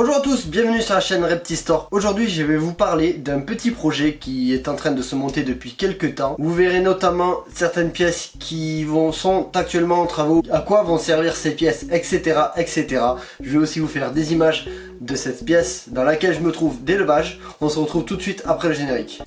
Bonjour à tous, bienvenue sur la chaîne Reptistore. Aujourd'hui je vais vous parler d'un petit projet qui est en train de se monter depuis quelques temps. Vous verrez notamment certaines pièces qui sont actuellement en travaux, à quoi vont servir ces pièces, etc. etc. Je vais aussi vous faire des images de cette pièce dans laquelle je me trouve d'élevage. On se retrouve tout de suite après le générique.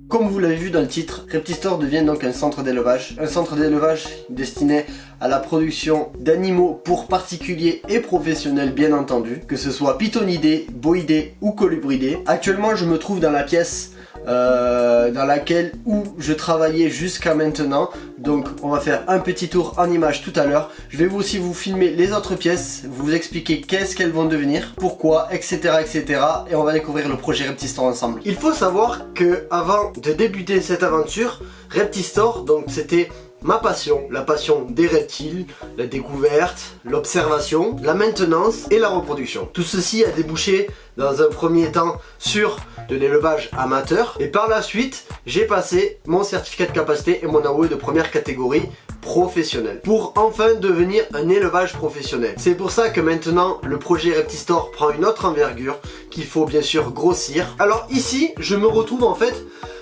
Comme vous l'avez vu dans le titre, Reptistore devient donc un centre d'élevage. Un centre d'élevage destiné à la production d'animaux pour particuliers et professionnels bien entendu. Que ce soit pythonidés, boïdés ou colubridés. Actuellement je me trouve dans la pièce dans laquelle je travaillais jusqu'à maintenant. Donc on va faire un petit tour en image tout à l'heure. Je vais aussi vous filmer les autres pièces, vous expliquer qu'est-ce qu'elles vont devenir, pourquoi, etc. etc. Et on va découvrir le projet Reptistore ensemble. Il faut savoir que avant de débuter cette aventure, Reptistore, donc c'était ma passion, la passion des reptiles, la découverte, l'observation, la maintenance et la reproduction. Tout ceci a débouché dans un premier temps sur de l'élevage amateur et par la suite j'ai passé mon certificat de capacité et mon AOE de première catégorie professionnel pour enfin devenir un élevage professionnel. C'est pour ça que maintenant le projet Reptistore prend une autre envergure qu'il faut bien sûr grossir. Alors ici je me retrouve en fait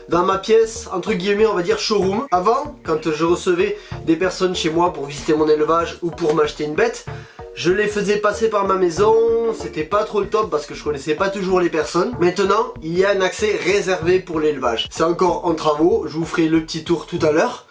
dans ma pièce, entre guillemets, on va dire showroom. Avant, quand je recevais des personnes chez moi pour visiter mon élevage ou pour m'acheter une bête, je les faisais passer par ma maison, c'était pas trop le top parce que je connaissais pas toujours les personnes. Maintenant, il y a un accès réservé pour l'élevage. C'est encore en travaux, je vous ferai le petit tour tout à l'heure.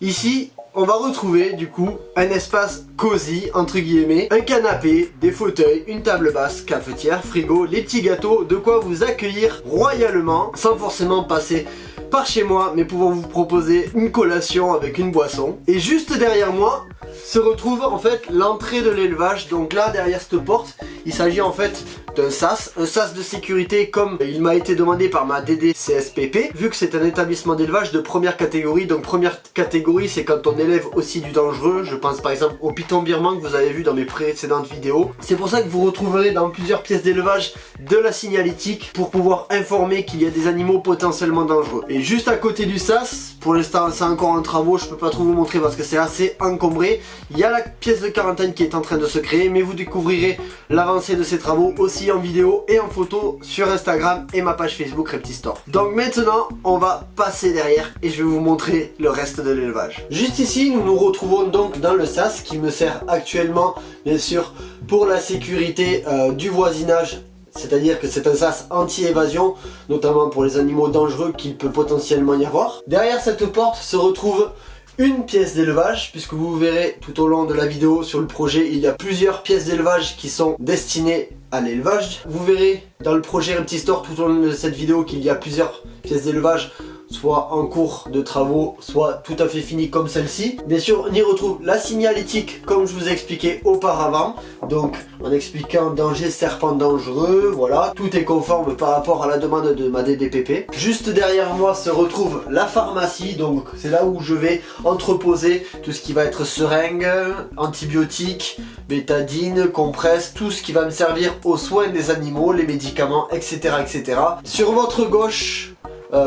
Ici, on va retrouver du coup un espace cosy entre guillemets, un canapé, des fauteuils, une table basse, cafetière, frigo, les petits gâteaux, de quoi vous accueillir royalement sans forcément passer par chez moi mais pouvant vous proposer une collation avec une boisson. Et juste derrière moi se retrouve en fait l'entrée de l'élevage. Donc là derrière cette porte il s'agit en fait d'un SAS, un SAS de sécurité comme il m'a été demandé par ma DD CSPP, vu que c'est un établissement d'élevage de première catégorie. Donc première catégorie c'est quand on élève aussi du dangereux, je pense par exemple au python birman que vous avez vu dans mes précédentes vidéos. C'est pour ça que vous retrouverez dans plusieurs pièces d'élevage de la signalétique pour pouvoir informer qu'il y a des animaux potentiellement dangereux. Et juste à côté du SAS, pour l'instant c'est encore en travaux, je peux pas trop vous montrer parce que c'est assez encombré, il y a la pièce de quarantaine qui est en train de se créer, mais vous découvrirez l'avancée de ces travaux aussi en vidéo et en photo sur Instagram et ma page Facebook Reptistore. Donc maintenant on va passer derrière et je vais vous montrer le reste de l'élevage. Juste ici nous nous retrouvons donc dans le SAS qui me sert actuellement bien sûr pour la sécurité du voisinage. C'est-à-dire que c'est un SAS anti-évasion, notamment pour les animaux dangereux qu'il peut potentiellement y avoir. Derrière cette porte se retrouve une pièce d'élevage, puisque vous verrez tout au long de la vidéo sur le projet, il y a plusieurs pièces d'élevage qui sont destinées à l'élevage. Vous verrez dans le projet Reptistore tout au long de cette vidéo qu'il y a plusieurs pièces d'élevage, soit en cours de travaux, soit tout à fait finies comme celle-ci. Bien sûr, on y retrouve la signalétique comme je vous ai expliqué auparavant. Donc, en expliquant danger, serpent dangereux, voilà. Tout est conforme par rapport à la demande de ma DDPP. Juste derrière moi se retrouve la pharmacie. Donc, c'est là où je vais entreposer tout ce qui va être seringue, antibiotiques, bétadine, compresse, tout ce qui va me servir aux soins des animaux, les médicaments, etc. etc. Sur votre gauche,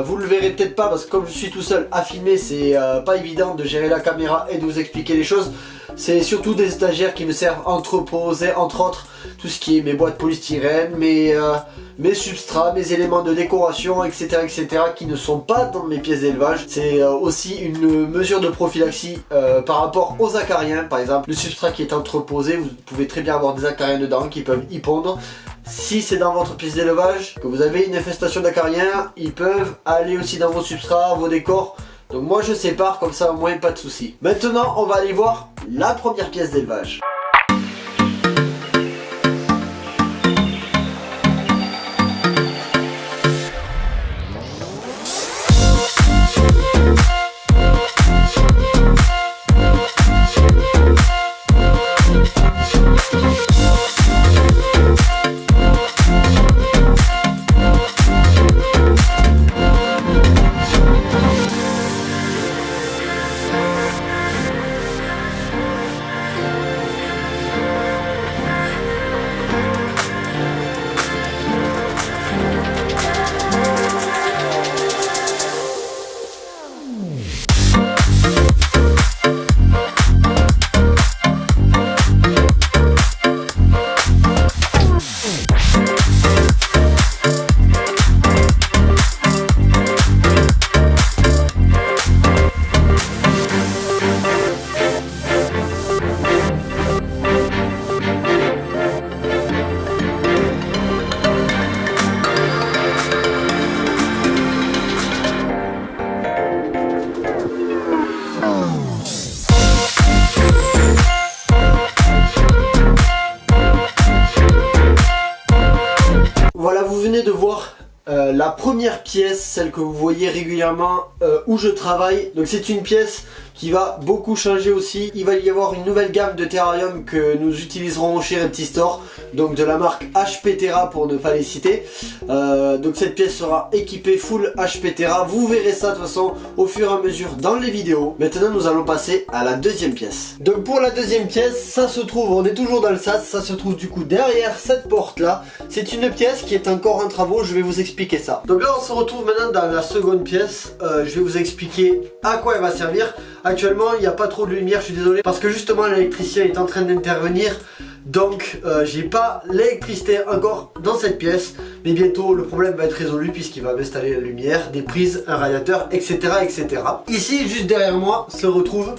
vous le verrez peut-être pas parce que comme je suis tout seul à filmer, c'est pas évident de gérer la caméra et de vous expliquer les choses. C'est surtout des stagiaires qui me servent à entreposer entre autres tout ce qui est mes boîtes polystyrène, mes substrats, mes éléments de décoration, etc. etc. qui ne sont pas dans mes pièces d'élevage. C'est aussi une mesure de prophylaxie par rapport aux acariens. Par exemple, le substrat qui est entreposé, vous pouvez très bien avoir des acariens dedans qui peuvent y pondre. Si c'est dans votre pièce d'élevage, que vous avez une infestation d'acariens, ils peuvent aller aussi dans vos substrats, vos décors. Donc moi je sépare comme ça au moins pas de soucis. Maintenant on va aller voir la première pièce d'élevage. la première pièce, celle que vous voyez régulièrement où je travaille. Donc c'est une pièce qui va beaucoup changer aussi. Il va y avoir une nouvelle gamme de terrarium que nous utiliserons chez Reptistore, donc de la marque HP Terra pour ne pas les citer. Donc cette pièce sera équipée full HP Terra. Vous verrez ça de toute façon au fur et à mesure dans les vidéos. Maintenant nous allons passer à la deuxième pièce. Donc pour la deuxième pièce, ça se trouve, on est toujours dans le sas, ça se trouve du coup derrière cette porte là. C'est une pièce qui est encore en travaux, je vais vous expliquer ça. Donc là on se retrouve maintenant dans la seconde pièce. Je vais vous expliquer à quoi elle va servir. Actuellement il n'y a pas trop de lumière, je suis désolé, parce que justement l'électricien est en train d'intervenir. Donc j'ai pas l'électricité encore dans cette pièce, mais bientôt le problème va être résolu puisqu'il va m'installer la lumière, des prises, un radiateur, etc. etc. Ici juste derrière moi se retrouve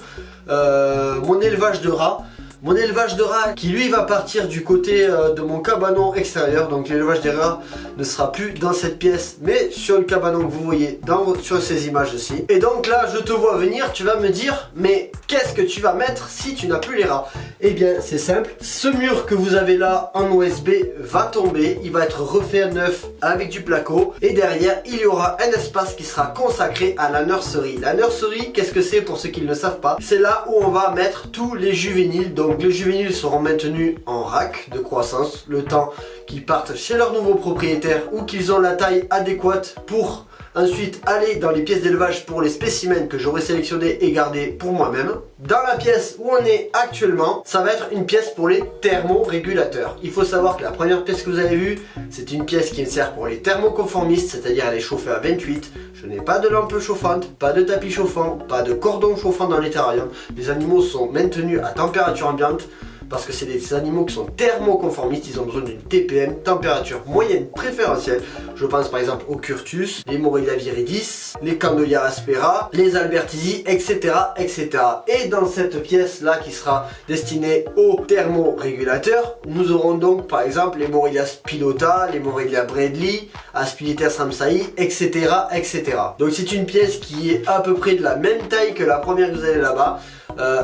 mon élevage de rats. Mon élevage de rats qui lui va partir du côté de mon cabanon extérieur. Donc l'élevage des rats ne sera plus dans cette pièce mais sur le cabanon que vous voyez sur ces images aussi. Et donc là je te vois venir, tu vas me dire mais qu'est-ce que tu vas mettre si tu n'as plus les rats? Eh bien c'est simple, ce mur que vous avez là en OSB va tomber, il va être refait à neuf avec du placo. Et derrière il y aura un espace qui sera consacré à la nurserie. La nurserie, qu'est-ce que c'est pour ceux qui ne le savent pas? C'est là où on va mettre tous les juvéniles. Donc les juvéniles seront maintenus en rack de croissance le temps qu'ils partent chez leur nouveau propriétaire ou qu'ils ont la taille adéquate pour ensuite aller dans les pièces d'élevage pour les spécimens que j'aurai sélectionnés et gardés pour moi-même. Dans la pièce où on est actuellement, ça va être une pièce pour les thermorégulateurs. Il faut savoir que la première pièce que vous avez vue, c'est une pièce qui me sert pour les thermoconformistes, c'est-à-dire elle est chauffée à 28. Je n'ai pas de lampe chauffante, pas de tapis chauffant, pas de cordon chauffant dans les terrariums. Les animaux sont maintenus à température ambiante parce que c'est des animaux qui sont thermoconformistes, ils ont besoin d'une TPM, température moyenne préférentielle. Je pense par exemple aux Curtus, les Morelia viridis, les Candolia aspera, les Albertisi, etc. etc. Et dans cette pièce là qui sera destinée aux thermorégulateurs, nous aurons donc par exemple les Morelia spilota, les Morelia bradley, Aspilites ramsayi, etc. etc. Donc c'est une pièce qui est à peu près de la même taille que la première que vous avez là-bas.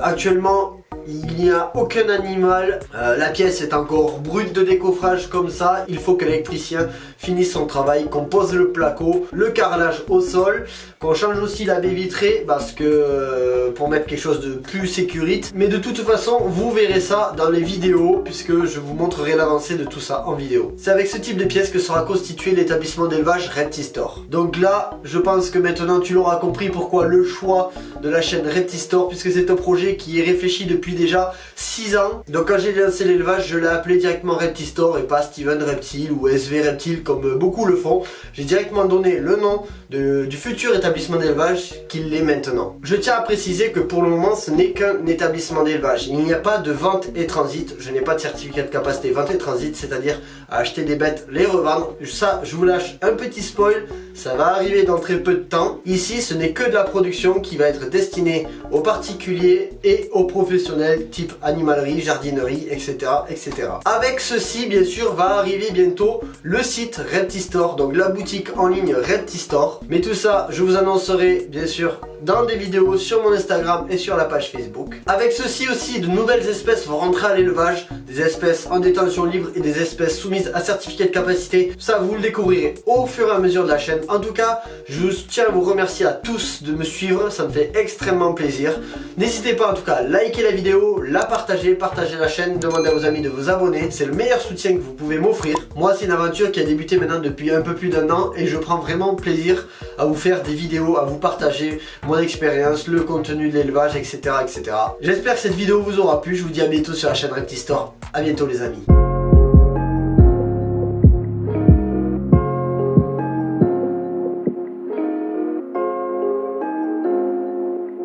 Actuellement il n'y a aucun animal, la pièce est encore brute de décoffrage comme ça. Il faut que l'électricien finisse son travail, qu'on pose le placo, le carrelage au sol, qu'on change aussi la baie vitrée parce que pour mettre quelque chose de plus sécurite. Mais de toute façon vous verrez ça dans les vidéos puisque je vous montrerai l'avancée de tout ça en vidéo. C'est avec ce type de pièce que sera constitué l'établissement d'élevage Reptistore. Donc là je pense que maintenant tu l'auras compris pourquoi le choix de la chaîne Reptistore, puisque c'est un projet qui est réfléchi depuis déjà 6 ans. Donc quand j'ai lancé l'élevage, je l'ai appelé directement Reptistore et pas Steven Reptile ou SV Reptile comme beaucoup le font. J'ai directement donné le nom du futur établissement d'élevage qu'il est maintenant. Je tiens à préciser que pour le moment ce n'est qu'un établissement d'élevage. Il n'y a pas de vente et transit. Je n'ai pas de certificat de capacité vente et transit, c'est-à-dire à acheter des bêtes, les revendre. Ça, je vous lâche un petit spoil, ça va arriver dans très peu de temps. Ici ce n'est que de la production qui va être destinée aux particuliers et aux professionnels type animalerie, jardinerie, etc. etc. Avec ceci bien sûr va arriver bientôt le site Reptistore, donc la boutique en ligne Reptistore. Mais tout ça je vous annoncerai bien sûr dans des vidéos sur mon Instagram et sur la page Facebook. Avec ceci aussi de nouvelles espèces vont rentrer à l'élevage, des espèces en détention libre et des espèces soumises à certificat de capacité. Ça vous le découvrirez au fur et à mesure de la chaîne. En tout cas je tiens à vous remercier à tous de me suivre, ça me fait extrêmement plaisir. N'hésitez pas en tout cas à liker la vidéo, la partager, partager la chaîne, demandez à vos amis de vous abonner, c'est le meilleur soutien que vous pouvez m'offrir. Moi c'est une aventure qui a débuté maintenant depuis un peu plus d'1 an et je prends vraiment plaisir à vous faire des vidéos, à vous partager mon expérience, le contenu de l'élevage, etc. etc. J'espère que cette vidéo vous aura plu, je vous dis à bientôt sur la chaîne Reptistore, à bientôt les amis.